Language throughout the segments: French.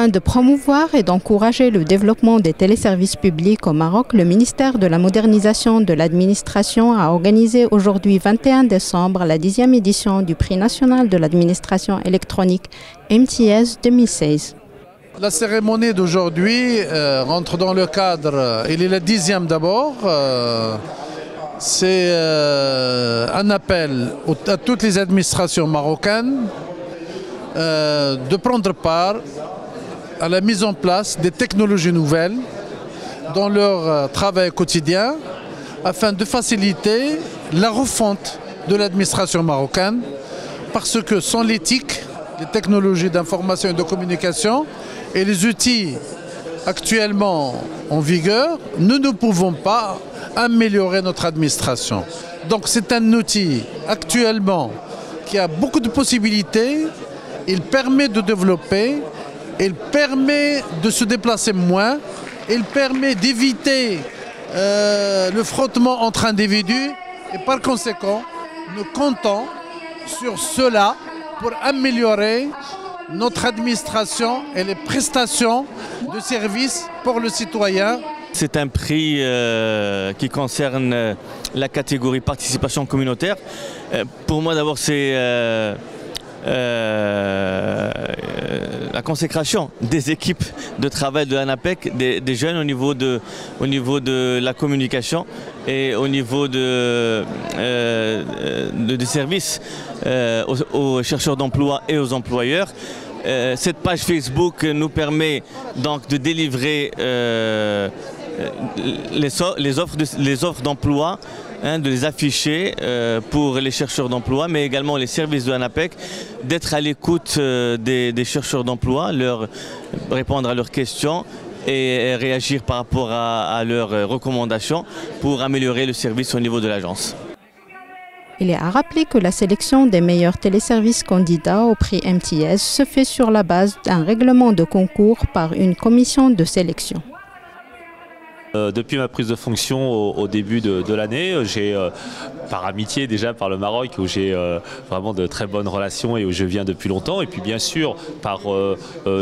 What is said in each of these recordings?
Afin de promouvoir et d'encourager le développement des téléservices publics au Maroc, le ministère de la Modernisation de l'Administration a organisé aujourd'hui 21 décembre la 10e édition du Prix national de l'administration électronique MTS 2016. La cérémonie d'aujourd'hui rentre dans le cadre, il est la 10e d'abord, c'est un appel à toutes les administrations marocaines de prendre part à la mise en place des technologies nouvelles dans leur travail quotidien afin de faciliter la refonte de l'administration marocaine parce que sans l'éthique, les technologies d'information et de communication et les outils actuellement en vigueur, nous ne pouvons pas améliorer notre administration. Donc c'est un outil actuellement qui a beaucoup de possibilités, il permet de développer, il permet de se déplacer moins, il permet d'éviter le frottement entre individus et par conséquent, nous comptons sur cela pour améliorer notre administration et les prestations de services pour le citoyen. C'est un prix qui concerne la catégorie participation communautaire. Pour moi d'abord c'est la consécration des équipes de travail de l'ANAPEC, des jeunes au niveau de la communication et au niveau des services aux chercheurs d'emploi et aux employeurs. Cette page Facebook nous permet donc de délivrer les offres d'emploi, de les afficher pour les chercheurs d'emploi, mais également les services de l'ANAPEC, d'être à l'écoute des chercheurs d'emploi, répondre à leurs questions et réagir par rapport à leurs recommandations pour améliorer le service au niveau de l'agence. Il est à rappeler que la sélection des meilleurs téléservices candidats au prix MTS se fait sur la base d'un règlement de concours par une commission de sélection. Depuis ma prise de fonction au début de l'année, j'ai par amitié déjà par le Maroc où j'ai vraiment de très bonnes relations et où je viens depuis longtemps, et puis bien sûr par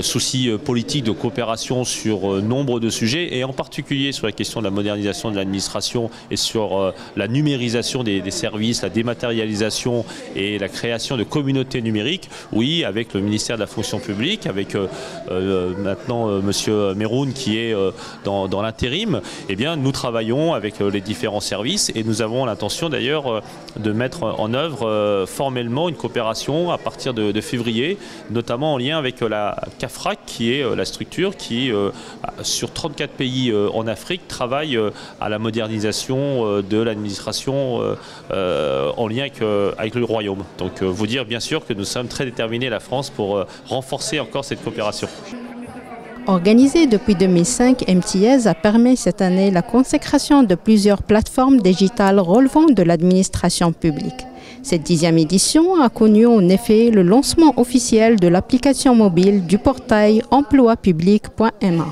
souci politique de coopération sur nombre de sujets et en particulier sur la question de la modernisation de l'administration et sur la numérisation des services, la dématérialisation et la création de communautés numériques. Oui, avec le ministère de la fonction publique, avec maintenant Monsieur Meroun qui est dans l'intérim. Eh bien, nous travaillons avec les différents services et nous avons l'intention d'ailleurs de mettre en œuvre formellement une coopération à partir de février, notamment en lien avec la CAFRAC qui est la structure qui, sur 34 pays en Afrique, travaille à la modernisation de l'administration en lien avec le Royaume. Donc vous dire bien sûr que nous sommes très déterminés, la France, pour renforcer encore cette coopération. Organisé depuis 2005, MTS a permis cette année la consécration de plusieurs plateformes digitales relevant de l'administration publique. Cette 10e édition a connu en effet le lancement officiel de l'application mobile du portail emploipublic.ma.